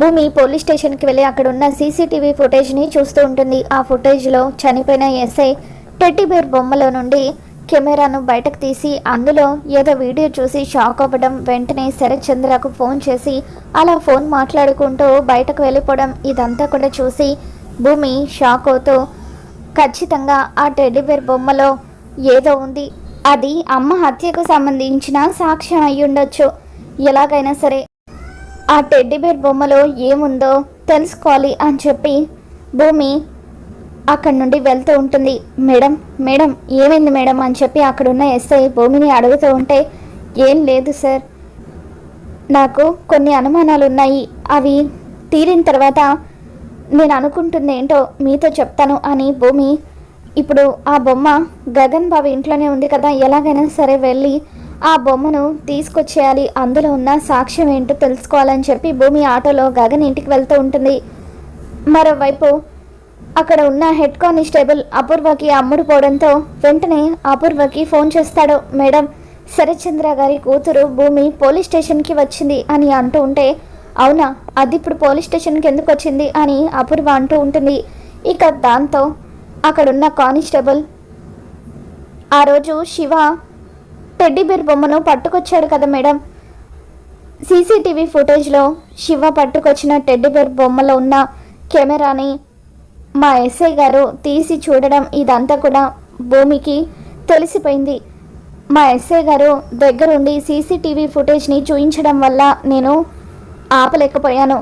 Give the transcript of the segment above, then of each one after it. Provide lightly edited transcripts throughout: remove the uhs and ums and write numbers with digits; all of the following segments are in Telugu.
భూమి పోలీస్ స్టేషన్కి వెళ్ళి అక్కడ ఉన్న సీసీటీవీ ఫుటేజ్ని చూస్తూ ఉంటుంది. ఆ ఫుటేజ్లో చనిపోయిన ఎస్ఐ టెడ్డీ బేర్ బొమ్మలో నుండి కెమెరాను బయటకు తీసి అందులో ఏదో వీడియో చూసి షాక్ అవ్వడం, వెంటనే శరత్ చంద్రకు ఫోన్ చేసి అలా ఫోన్ మాట్లాడుకుంటూ బయటకు వెళ్ళిపోవడం, ఇదంతా కూడా చూసి భూమి షాక్ అవుతూ ఖచ్చితంగా ఆ టెడ్డీ బేర్ బొమ్మలో ఏదో ఉంది, అది అమ్మ హత్యకు సంబంధించిన సాక్ష్యం అయి ఉండొచ్చు, ఎలాగైనా సరే ఆ టెడ్డీ బేర్ బొమ్మలో ఏముందో తెలుసుకోవాలి అని చెప్పి భూమి అక్కడి నుండి వెళ్తూ ఉంటుంది. మేడం మేడం ఏమైంది మేడం అని చెప్పి అక్కడున్న ఎస్ఐ భూమిని అడుగుతూ ఉంటే, ఏం లేదు సార్, నాకు కొన్ని అనుమానాలు ఉన్నాయి, అవి తీరిన తర్వాత నేను అనుకుంటుంది ఏంటో మీతో చెప్తాను అని భూమి ఇప్పుడు ఆ బొమ్మ గగన్ బాబు ఇంట్లోనే ఉంది కదా, ఎలాగైనా సరే వెళ్ళి ఆ బొమ్మను తీసుకొచ్చేయాలి, అందులో ఉన్న సాక్ష్యం ఏంటో తెలుసుకోవాలని చెప్పి భూమి ఆటోలో గగన్ ఇంటికి వెళ్తూ ఉంటుంది. మరోవైపు అక్కడ ఉన్న హెడ్ కానిస్టేబుల్ అపూర్వకి అమ్ముడు పోవడంతో వెంటనే అపూర్వకి ఫోన్ చేస్తాడు. మేడం శరత్ చంద్ర గారి కూతురు భూమి పోలీస్ స్టేషన్కి వచ్చింది అని అంటూ ఉంటే, అవునా, అది ఇప్పుడు పోలీస్ స్టేషన్కి ఎందుకు వచ్చింది అని అపూర్వ అంటూ ఉంటుంది. ఇక దాంతో అక్కడున్న కానిస్టేబుల్, ఆ రోజు శివ టెడ్డీ బేర్ బొమ్మను పట్టుకొచ్చాడు కదా మేడం, సీసీటీవీ ఫుటేజ్లో శివ పట్టుకొచ్చిన టెడ్డీ బేర్ బొమ్మలో ఉన్న కెమెరాని మా ఎస్ఐ గారు తీసి చూడడం, ఇదంతా కూడా భూమికి తెలిసిపోయింది. మా ఎస్ఐ గారు దగ్గరుండి సీసీటీవీ ఫుటేజ్ని చూపించడం వల్ల నేను ఆపలేకపోయాను,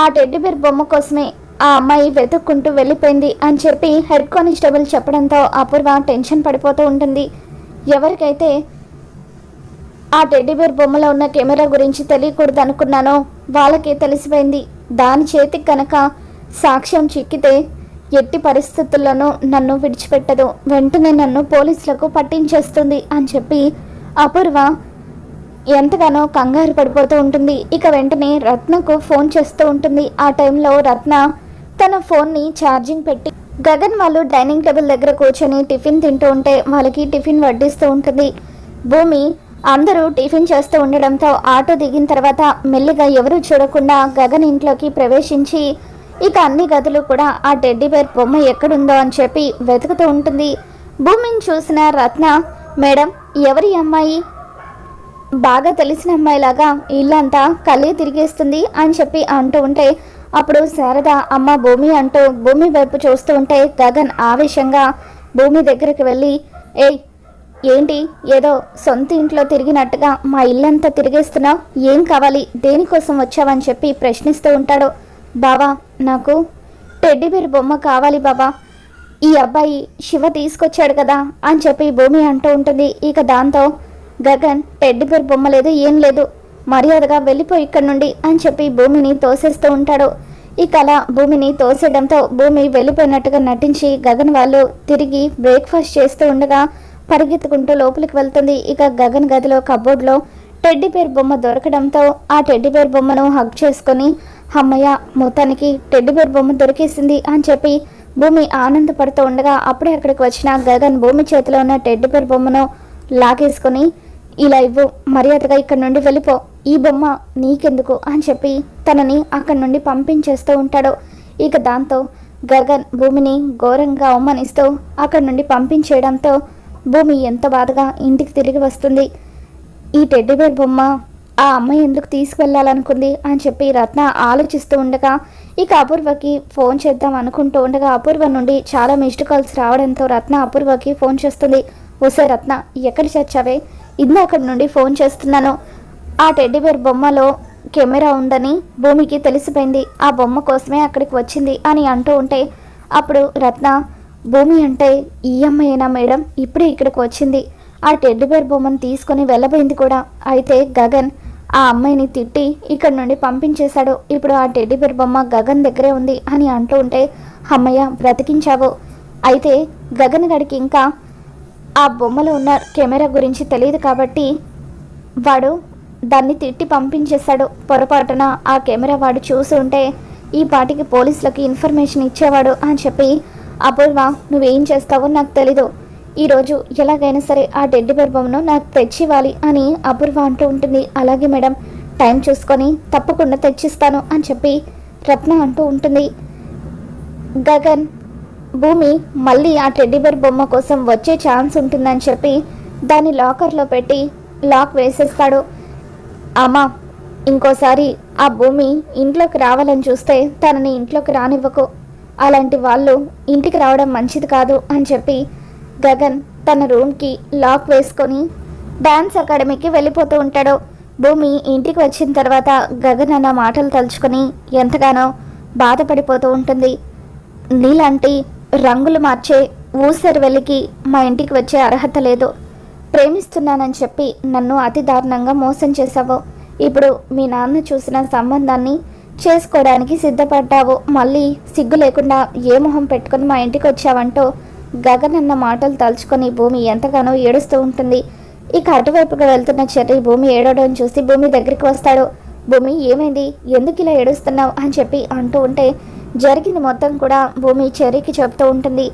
ఆ టెడ్డీ బేర్ బొమ్మ కోసమే ఆ అమ్మాయి వెతుక్కుంటూ వెళ్ళిపోయింది అని చెప్పి హెడ్ కానిస్టేబుల్ చెప్పడంతో అపూర్వ టెన్షన్ పడిపోతూ ఉంటుంది. ఎవరికైతే ఆ టెడ్డీ బేర్ బొమ్మలో ఉన్న కెమెరా గురించి తెలియకూడదు అనుకున్నానో వాళ్ళకే తెలిసిపోయింది, దాని చేతికి కనుక సాక్ష్యం చిక్కితే ఎట్టి పరిస్థితుల్లోనూ నన్ను విడిచిపెట్టదు, వెంటనే నన్ను పోలీసులకు పట్టించేస్తుంది అని చెప్పి అపూర్వ ఎంతగానో కంగారు పడిపోతూ ఉంటుంది. ఇక వెంటనే రత్నకు ఫోన్ చేస్తూ ఉంటుంది. ఆ టైంలో రత్న తన ఫోన్ని ఛార్జింగ్ పెట్టి గగన్ వాళ్ళు డైనింగ్ టేబుల్ దగ్గర కూర్చొని టిఫిన్ తింటూ ఉంటే వాళ్ళకి టిఫిన్ వడ్డిస్తూ ఉంటుంది. భూమి అందరూ టిఫిన్ చేస్తూ ఉండడంతో ఆటో దిగిన తర్వాత మెల్లిగా ఎవరూ చూడకుండా గగన్ ఇంట్లోకి ప్రవేశించి ఇక అన్ని గదులు కూడా ఆ టెడ్డీ బేర్ బొమ్మ ఎక్కడుందో అని చెప్పి వెతుకుతూ ఉంటుంది. భూమిని చూసిన రత్న, మేడం ఎవరి అమ్మాయి, బాగా తెలిసిన అమ్మాయిలాగా ఇల్లంతా కళ్ళే తిరిగేస్తుంది అని చెప్పి అంటూ ఉంటే అప్పుడు శారద అమ్మ భూమి అంటూ భూమి వైపు చూస్తూ ఉంటే గగన్ ఆవేశంగా భూమి దగ్గరికి వెళ్ళి, ఏయ్ ఏంటి ఏదో సొంత ఇంట్లో తిరిగినట్టుగా మా ఇల్లంతా తిరిగేస్తున్నావు, ఏం కావాలి, దేనికోసం వచ్చావని చెప్పి ప్రశ్నిస్తూ ఉంటాడు. బావా నాకు టెడ్డీ బేర్ బొమ్మ కావాలి బాబా, ఈ అబ్బాయి శివ తీసుకొచ్చాడు కదా అని చెప్పి భూమి అంటూ ఉంటుంది. ఇక దాంతో గగన్ టెడ్డీ బేర్ బొమ్మ లేదు ఏం లేదు, మర్యాదగా వెళ్ళిపోయి ఇక్కడి నుండి అని చెప్పి భూమిని తోసేస్తూ ఉంటాడు. ఇక అలా భూమిని తోసేయడంతో భూమి వెళ్ళిపోయినట్టుగా నటించి గగన్ వాళ్ళు తిరిగి బ్రేక్ఫాస్ట్ చేస్తూ ఉండగా పరిగెత్తుకుంటూ లోపలికి వెళ్తుంది. ఇక గగన్ గదిలో కబోర్డ్లో టెడ్డీ బేర్ బొమ్మ దొరకడంతో ఆ టెడ్డీ బేర్ బొమ్మను హగ్ చేసుకొని, అమ్మయ్య మొత్తానికి టెడ్డీ బేర్ బొమ్మ దొరికేసింది అని చెప్పి భూమి ఆనందపడుతూ ఉండగా అప్పుడే అక్కడికి వచ్చిన గగన్ భూమి చేతిలో ఉన్న టెడ్డీ బేర్ బొమ్మను లాగేసుకొని, ఇలా ఇవ్వు, మర్యాదగా ఇక్కడ నుండి వెళ్ళిపో, ఈ బొమ్మ నీకెందుకు అని చెప్పి తనని అక్కడి నుండి పంపించేస్తూ ఉంటాడు. ఇక దాంతో గగన్ భూమిని ఘోరంగా అవమానిస్తూ అక్కడి నుండి పంపించేయడంతో భూమి ఎంత బాధగా ఇంటికి తిరిగి వస్తుంది. ఈ టెడ్డీ బేర్ బొమ్మ ఆ అమ్మాయి ఎందుకు తీసుకువెళ్ళాలనుకుంది అని చెప్పి రత్న ఆలోచిస్తూ ఉండగా ఇక అపూర్వకి ఫోన్ చేద్దాం అనుకుంటూ ఉండగా అపూర్వ నుండి చాలా మిస్డ్ కాల్స్ రావడంతో రత్న అపూర్వకి ఫోన్ చేస్తుంది. ఓసే రత్న, ఎక్కడ చచ్చావే, ఇందాకటి నుండి ఫోన్ చేస్తున్నాను, ఆ టెడ్డీ బేర్ బొమ్మలో కెమెరా ఉందని భూమికి తెలిసిపోయింది, ఆ బొమ్మ కోసమే అక్కడికి వచ్చింది అని అంటూ ఉంటే అప్పుడు రత్న, భూమి అంటే ఈ అమ్మాయేనా మేడం, ఇప్పుడే ఇక్కడికి వచ్చింది, ఆ టెడ్డీ బేర్ బొమ్మను తీసుకొని వెళ్ళబోయింది కూడా, అయితే గగన్ ఆ అమ్మాయిని తిట్టి ఇక్కడి నుండి పంపించేశాడు, ఇప్పుడు ఆ టెడ్డీ బేర్ బొమ్మ గగన్ దగ్గరే ఉంది అని అంటూ ఉంటే, అమ్మయ్య బ్రతికించావు, అయితే గగన్ గడికి ఇంకా ఆ బొమ్మలో ఉన్న కెమెరా గురించి తెలియదు కాబట్టి వాడు దాన్ని తిట్టి పంపించేశాడు, పొరపాటున ఆ కెమెరా వాడు చూసి ఉంటే ఈ పాటికి పోలీసులకి ఇన్ఫర్మేషన్ ఇచ్చేవాడు అని చెప్పి, అపూర్వ నువ్వేం చేస్తావో నాకు తెలీదు, ఈరోజు ఎలాగైనా సరే ఆ టెడ్డీ బేర్ బొమ్మను నాకు తెచ్చివ్వాలి అని అపూర్వ అంటూ ఉంటుంది. అలాగే మేడం, టైం చూసుకొని తప్పకుండా తెచ్చిస్తాను అని చెప్పి రత్న అంటూ ఉంటుంది. గగన్ భూమి మళ్ళీ ఆ టెడ్డీబేర్ బొమ్మ కోసం వచ్చే ఛాన్స్ ఉంటుందని చెప్పి దాన్ని లాకర్లో పెట్టి లాక్ వేసేస్తాడు. అమ్మా, ఇంకోసారి ఆ భూమి ఇంట్లోకి రావాలని చూస్తే తనని ఇంట్లోకి రానివ్వకు, అలాంటి వాళ్ళు ఇంటికి రావడం మంచిది కాదు అని చెప్పి గగన్ తన రూమ్కి లాక్ వేసుకొని డ్యాన్స్ అకాడమీకి వెళ్ళిపోతూ ఉంటాడు. భూమి ఇంటికి వచ్చిన తర్వాత గగన్ అన్న మాటలు తలుచుకొని ఎంతగానో బాధపడిపోతూ ఉంటుంది. నీలాంటి రంగులు మార్చే ఊసరి వెళ్ళికి మా ఇంటికి వచ్చే అర్హత లేదు. ప్రేమిస్తున్నానని చెప్పి నన్ను అతి దారుణంగా మోసం చేశావు. ఇప్పుడు మీ నాన్న చూసిన సంబంధాన్ని చేసుకోవడానికి సిద్ధపడ్డావు. మళ్ళీ సిగ్గు లేకుండా ఏ మొహం పెట్టుకుని మా ఇంటికి వచ్చావంటూ గగన్ అన్న మాటలు తలుచుకొని భూమి ఎంతగానో ఏడుస్తూ ఉంటుంది. ఇక అటువైపుగా వెళ్తున్న చెర్రీ భూమి ఏడవడం చూసి భూమి దగ్గరికి వస్తాడు. భూమి, ఏమైంది, ఎందుకు ఇలా ఏడుస్తున్నావు అని చెప్పి అంటూ ఉంటే జరిగింది మొత్తం కూడా భూమి చెర్రీకి చెప్తూ ఉంటుంది.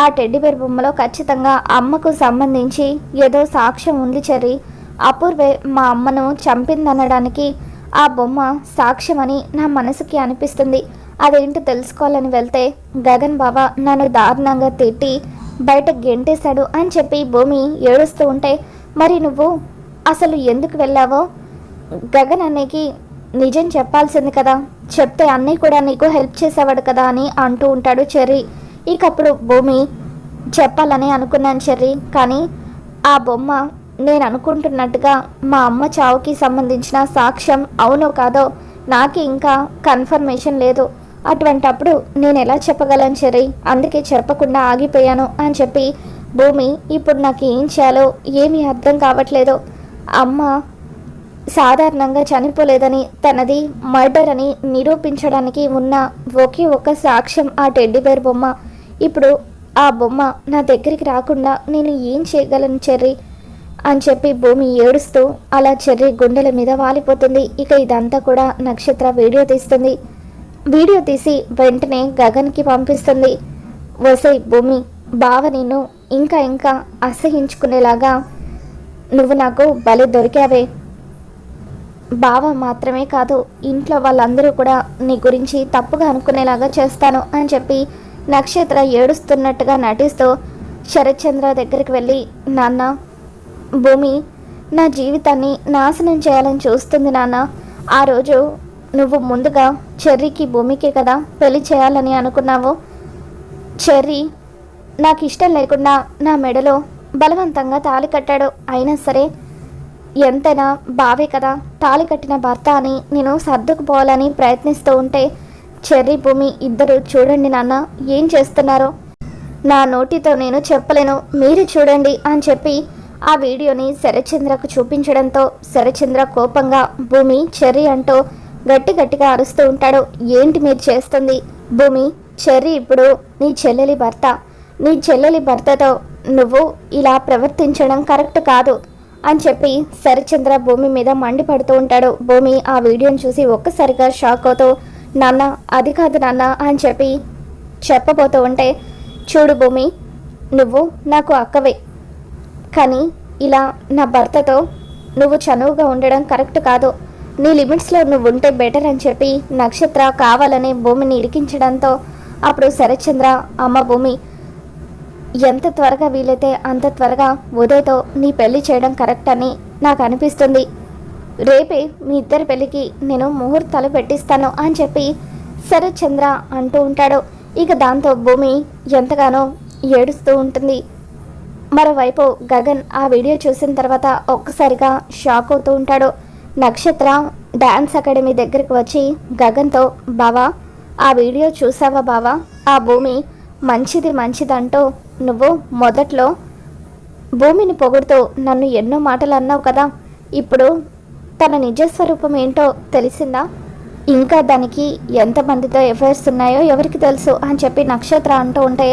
ఆ టెడ్డీబేర్ బొమ్మలో ఖచ్చితంగా అమ్మకు సంబంధించి ఏదో సాక్ష్యం ఉంది చెర్రీ. అపూర్వే మా అమ్మను చంపిందనడానికి ఆ బొమ్మ సాక్ష్యమని నా మనసుకి అనిపిస్తుంది. అదేంటో తెలుసుకోవాలని వెళ్తే గగన్ బాబా నన్ను దారుణంగా తిట్టి బయట గెంటేశాడు అని చెప్పి భూమి ఏడుస్తూ ఉంటే, మరి నువ్వు అసలు ఎందుకు వెళ్ళావో గగన్ అన్నయ్యకి నిజం చెప్పాల్సింది కదా, చెప్తే అన్నయ్య కూడా నీకు హెల్ప్ చేసేవాడు కదా అని అంటూ ఉంటాడు చెర్రీ. ఇకప్పుడు భూమి, చెప్పాలని అనుకున్నాను చెర్రీ, కానీ ఆ బొమ్మ నేను అనుకుంటున్నట్టుగా మా అమ్మ చావుకి సంబంధించిన సాక్ష్యం అవునో కాదో నాకు ఇంకా కన్ఫర్మేషన్ లేదు. అటువంటప్పుడు నేను ఎలా చెప్పగలను చెర్రీ, అందుకే చెప్పకుండా ఆగిపోయాను అని చెప్పి భూమి, ఇప్పుడు నాకు ఏం చేయాలో ఏమీ అర్థం కావట్లేదు. అమ్మ సాధారణంగా చనిపోలేదని, తనది మర్డర్ అని నిరూపించడానికి ఉన్న ఒకే ఒక సాక్ష్యం ఆ టెడ్డీబేర్ బొమ్మ. ఇప్పుడు ఆ బొమ్మ నా దగ్గరికి రాకుండా నేను ఏం చేయగలను చెర్రీ అని చెప్పి భూమి ఏడుస్తూ అలా చెర్రీ గుండెల మీద వాలిపోతుంది. ఇక ఇదంతా కూడా నక్షత్ర వీడియో తీస్తుంది. వీడియో తీసి వెంటనే గగన్కి పంపిస్తుంది. వసై భూమి, బావ నిన్ను ఇంకా ఇంకా అసహించుకునేలాగా నువ్వు నాకు భలే దొరికావే. బావ మాత్రమే కాదు, ఇంట్లో వాళ్ళందరూ కూడా నీ గురించి తప్పుగా అనుకునేలాగా చేస్తాను అని చెప్పి నక్షత్ర ఏడుస్తున్నట్టుగా నటిస్తూ శరత్చంద్ర దగ్గరికి వెళ్ళి, నాన్న, భూమి నా జీవితాన్ని నాశనం చేయాలని చూస్తుంది నాన్న. ఆ రోజు నువ్వు ముందుగా చెర్రీకి భూమికి కదా పెళ్లి చేయాలని అనుకున్నావు. చెర్రీ నాకు ఇష్టం లేకుండా నా మెడలో బలవంతంగా తాళి కట్టాడు. అయినా సరే ఎంతైనా బావే కదా, తాళి కట్టిన భర్త అని నేను సర్దుకుపోవాలని ప్రయత్నిస్తూ ఉంటే చెర్రీ భూమి ఇద్దరు చూడండి నాన్న ఏం చేస్తున్నారో, నా నోటితో నేను చెప్పలేను, మీరు చూడండి అని చెప్పి ఆ వీడియోని శరత్చంద్రకు చూపించడంతో శరత్చంద్ర కోపంగా భూమి చెర్రీ అంటూ గట్టి గట్టిగా అరుస్తూ ఉంటాడు. ఏంటి మీరు చేస్తుంది? భూమి, చెర్రీ ఇప్పుడు నీ చెల్లెలి భర్త. నీ చెల్లెలి భర్తతో నువ్వు ఇలా ప్రవర్తించడం కరెక్ట్ కాదు అని చెప్పి శరత్చంద్ర భూమి మీద మండిపడుతూ ఉంటాడు. భూమి ఆ వీడియోని చూసి ఒక్కసారిగా షాక్ అవుతూ, నాన్న అది కాదు నాన్న అని చెప్పి చెప్పబోతూ ఉంటే, చూడు భూమి, నువ్వు నాకు అక్కవే, కానీ ఇలా నా భర్తతో నువ్వు చనువుగా ఉండడం కరెక్ట్ కాదు. నీ లిమిట్స్లో నువ్వు ఉంటే బెటర్ అని చెప్పి నక్షత్ర కావాలని భూమిని ఇరికించడంతో అప్పుడు శరత్చంద్ర, అమ్మ భూమి, ఎంత త్వరగా వీలైతే అంత త్వరగా ఉదయ్తో నీ పెళ్లి చేయడం కరెక్ట్ అని నాకు అనిపిస్తుంది. రేపే మీ ఇద్దరి పెళ్ళికి నేను ముహూర్తాలు పెట్టిస్తాను అని చెప్పి శరత్చంద్ర అంటూ ఉంటాడు. ఇక దాంతో భూమి ఎంతగానో ఏడుస్తూ ఉంటుంది. మరోవైపు గగన్ ఆ వీడియో చూసిన తర్వాత ఒక్కసారిగా షాక్ అవుతూ ఉంటాడు. నక్షత్ర డ్యాన్స్ అకాడమీ దగ్గరికి వచ్చి గగన్తో, బావా ఆ వీడియో చూసావా బావా, ఆ భూమి మంచిదంటూ నువ్వు మొదట్లో భూమిని పొగుడుతూ నన్ను ఎన్నో మాటలు అన్నావు కదా, ఇప్పుడు తన నిజస్వరూపం ఏంటో తెలిసిందా? ఇంకా దానికి ఎంతమందితో ఎఫైర్స్ ఉన్నాయో ఎవరికి తెలుసు అని చెప్పి నక్షత్ర అంటూ ఉంటే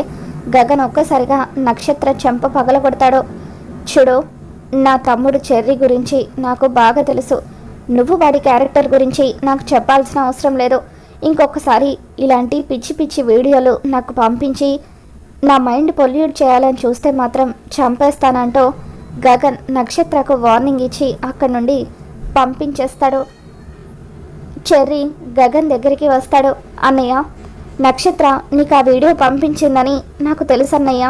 గగన్ ఒక్కసారిగా నక్షత్ర చెంప పగలగొడతాడు. చూడు, నా తమ్ముడు చెర్రీ గురించి నాకు బాగా తెలుసు. నువ్వు వాడి క్యారెక్టర్ గురించి నాకు చెప్పాల్సిన అవసరం లేదు. ఇంకొకసారి ఇలాంటి పిచ్చి పిచ్చి వీడియోలు నాకు పంపించి నా మైండ్ పొల్యూట్ చేయాలని చూస్తే మాత్రం చంపేస్తానంటూ గగన్ నక్షత్రకు వార్నింగ్ ఇచ్చి అక్కడి నుండి పంపించేస్తాడు. చెర్రీ గగన్ దగ్గరికి వస్తాడు. అన్నయ్య, నక్షత్ర నీకు ఆ వీడియో పంపించిందని నాకు తెలుసు అన్నయ్య,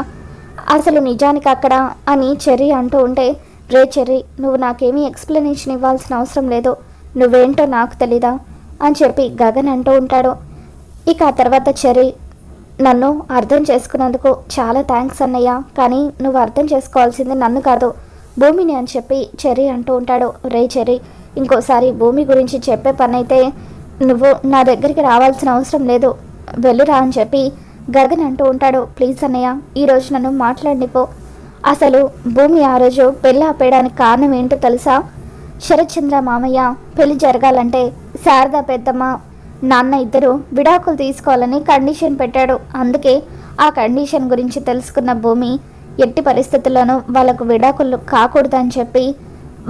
అసలు నిజానికి అక్కడ అని చెర్రీ అంటూ ఉంటే, రే చెర్రీ, నువ్వు నాకేమీ ఎక్స్ప్లెనేషన్ ఇవ్వాల్సిన అవసరం లేదు, నువ్వేంటో నాకు తెలీదా అని చెప్పి గగన్ అంటూ ఉంటాడు. ఇక ఆ తర్వాత చెర్రీ, నన్ను అర్థం చేసుకున్నందుకు చాలా థ్యాంక్స్ అన్నయ్య, కానీ నువ్వు అర్థం చేసుకోవాల్సింది నన్ను కాదు, భూమిని అని చెప్పి చెర్రీ అంటూ ఉంటాడు. రే చెర్రీ, ఇంకోసారి భూమి గురించి చెప్పే పని అయితే నువ్వు నా దగ్గరికి రావాల్సిన అవసరం లేదు, వెళ్ళురా అని చెప్పి గగన్ అంటూ ఉంటాడు. ప్లీజ్ అన్నయ్య, ఈరోజు నన్ను మాట్లాడిపో. అసలు భూమి ఆ రోజు పెళ్ళి ఆపేయడానికి కారణం ఏంటో తెలుసా? శరత్చంద్ర మామయ్య పెళ్లి జరగాలంటే శారదా పెద్దమ్మ నాన్న ఇద్దరు విడాకులు తీసుకోవాలని కండిషన్ పెట్టాడు. అందుకే ఆ కండిషన్ గురించి తెలుసుకున్న భూమి ఎట్టి పరిస్థితుల్లోనూ వాళ్ళకు విడాకులు కాకూడదని చెప్పి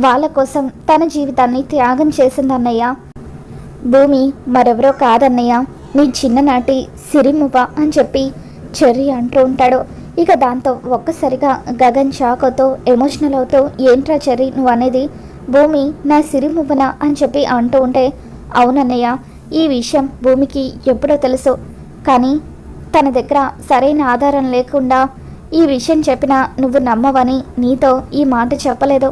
వాళ్ళ కోసం తన జీవితాన్ని త్యాగం చేసిందన్నయ్య. భూమి మరెవరో కాదన్నయ్య, నీ చిన్ననాటి సిరిముప అని చెప్పి చెర్రీ అంటూ ఉంటాడు. ఇక దాంతో ఒక్కసారిగా గగన్ షాక్ అవుతూ ఎమోషనల్ అవుతూ, ఏంట్రా చెర్రీ నువ్వు అనేది, భూమి నా సిరిముపన అని చెప్పి అంటూ ఉంటే, అవునన్నయ్య, ఈ విషయం భూమికి ఎప్పుడో తెలుసు, కానీ తన దగ్గర సరైన ఆధారం లేకుండా ఈ విషయం చెప్పినా నువ్వు నమ్మవని నీతో ఈ మాట చెప్పలేదు.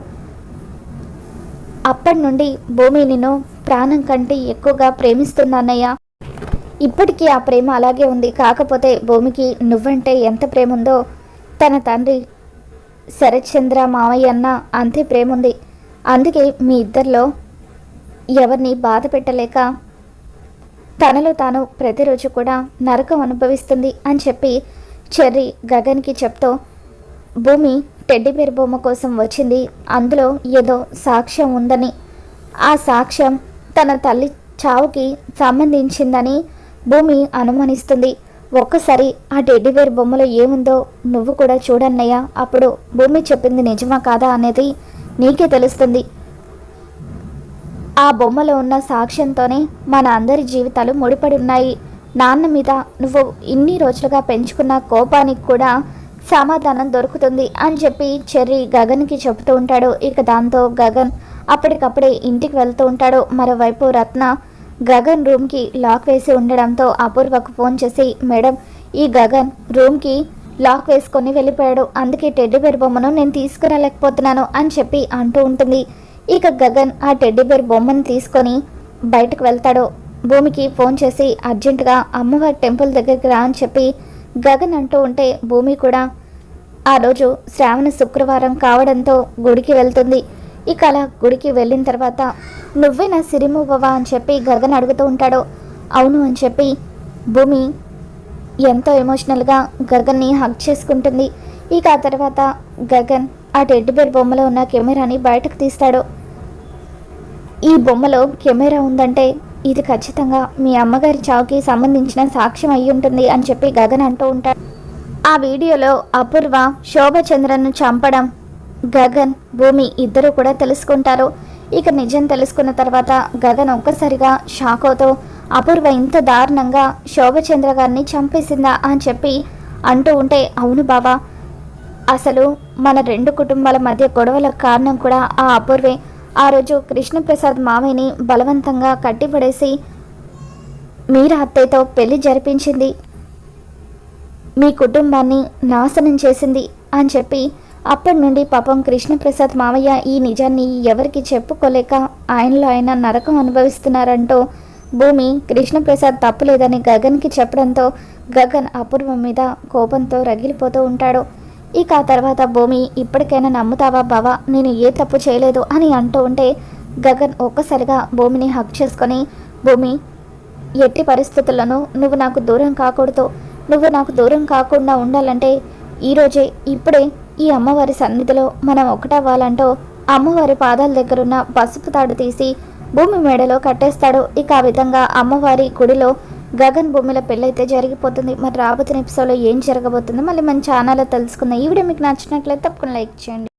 అప్పటి నుండి భూమి నిన్ను ప్రాణం కంటే ఎక్కువగా ప్రేమిస్తుందన్నయ్య. ఇప్పటికీ ఆ ప్రేమ అలాగే ఉంది. కాకపోతే భూమికి నువ్వంటే ఎంత ప్రేమ ఉందో తన తండ్రి శరత్చంద్ర మావయ్య అన్న అంతే ప్రేమ ఉంది. అందుకే మీ ఇద్దరిలో ఎవరిని బాధ పెట్టలేక తనలో తాను ప్రతిరోజు కూడా నరకం అనుభవిస్తుంది అని చెప్పి చెర్రీ గగన్కి చెప్తూ, భూమి టెడ్డీబేర్ బొమ్మ కోసం వచ్చింది, అందులో ఏదో సాక్ష్యం ఉందని, ఆ సాక్ష్యం తన తల్లి చావుకి సంబంధించిందని భూమి అనుమానిస్తుంది. ఒక్కసారి ఆ టెడ్డీబేర్ బొమ్మలో ఏముందో నువ్వు కూడా చూడన్నయ్య, అప్పుడు భూమి చెప్పింది నిజమా కాదా అనేది నీకే తెలుస్తుంది. ఆ బొమ్మలో ఉన్న సాక్ష్యంతోనే మన అందరి జీవితాలు ముడిపడి ఉన్నాయి. నాన్న మీద నువ్వు ఇన్ని రోజులుగా పెంచుకున్న కోపానికి కూడా సమాధానం దొరుకుతుంది అని చెప్పి చెర్రీ గగన్కి చెబుతూ ఉంటాడు. ఇక దాంతో గగన్ అప్పటికప్పుడే ఇంటికి వెళ్తూ ఉంటాడు. మరోవైపు రత్న గగన్ రూమ్కి లాక్ వేసి ఉండడంతో అపూర్వకు ఫోన్ చేసి, మేడం, ఈ గగన్ రూమ్కి లాక్ వేసుకొని వెళ్ళిపోయాడు, అందుకే టెడ్డీబేర్ బొమ్మను నేను తీసుకురాలేకపోతున్నాను అని చెప్పి అంటూ ఉంటుంది. ఇక గగన్ ఆ టెడ్డీబేర్ బొమ్మను తీసుకొని బయటకు వెళ్తాడు. భూమికి ఫోన్ చేసి అర్జెంటుగా అమ్మవారి టెంపుల్ దగ్గరికి రా అని చెప్పి గగన్ అంటూ ఉంటే, భూమి కూడా ఆ రోజు శ్రావణ శుక్రవారం కావడంతో గుడికి వెళ్తుంది. ఇక అలా గుడికి వెళ్ళిన తర్వాత, నువ్వే నా సిరిమువ్వవా అని చెప్పి గగన్ అడుగుతూ ఉంటాడు. అవును అని చెప్పి భూమి ఎంతో ఎమోషనల్గా గగన్ని హగ్ చేసుకుంటుంది. ఇక ఆ తర్వాత గగన్ ఆ టెడ్డీబేర్ బొమ్మలో ఉన్న కెమెరాని బయటకు తీస్తాడు. ఈ బొమ్మలో కెమెరా ఉందంటే ఇది ఖచ్చితంగా మీ అమ్మగారి చావుకి సంబంధించిన సాక్ష్యం అయి ఉంటుంది అని చెప్పి గగన్ అంటూ ఉంటాడు. ఆ వీడియోలో అపూర్వ శోభచంద్రను చంపడం గగన్ భూమి ఇద్దరు కూడా తెలుసుకుంటారు. ఇక నిజం తెలుసుకున్న తర్వాత గగన్ ఒక్కసారిగా షాక్ అవుతూ, అపూర్వ ఇంత దారుణంగా శోభచంద్ర గారిని చంపేసిందా అని చెప్పి అంటూ ఉంటే, అవును బావా, అసలు మన రెండు కుటుంబాల మధ్య గొడవలకు కారణం కూడా ఆ అపూర్వే. ఆ రోజు కృష్ణప్రసాద్ మామయ్యని బలవంతంగా కట్టిపడేసి మీరా అత్తయ్యతో పెళ్లి జరిపించింది, మీ కుటుంబాన్ని నాశనం చేసింది అని చెప్పి అప్పటి నుండి పాపం కృష్ణప్రసాద్ మామయ్య ఈ నిజాన్ని ఎవరికి చెప్పుకోలేక ఆయనలో ఆయన నరకం అనుభవిస్తున్నారంటూ భూమి కృష్ణప్రసాద్ తప్పులేదని గగన్కి చెప్పడంతో గగన్ అపూర్వం మీద కోపంతో రగిలిపోతూ ఉంటాడు. ఇక ఆ తర్వాత భూమి, ఇప్పటికైనా నమ్ముతావా బావా, నేను ఏ తప్పు చేయలేదు అని అంటూ ఉంటే గగన్ ఒక్కసారిగా భూమిని హగ్ చేసుకొని, భూమి, ఎట్టి పరిస్థితుల్లోనూ నువ్వు నాకు దూరం కాకూడదు, నువ్వు నాకు దూరం కాకుండా ఉండాలంటే ఈరోజే ఇప్పుడే ఈ అమ్మవారి సన్నిధిలో మనం ఒకటవ్వాలంటూ అమ్మవారి పాదాల దగ్గరున్న పసుపు తాడు తీసి భూమి మెడలో కట్టేస్తాడు. ఇక ఆ విధంగా అమ్మవారి గుడిలో గగన్ భూమిల పెళ్ళైతే జరిగిపోతుంది. మరి రాబోతున్న ఎపిసోడ్లో ఏం జరగబోతుందో మళ్ళీ మన ఛానల్లో తెలుసుకుందాం. ఈ వీడియో మీకు నచ్చినట్లయితే తప్పకుండా లైక్ చేయండి.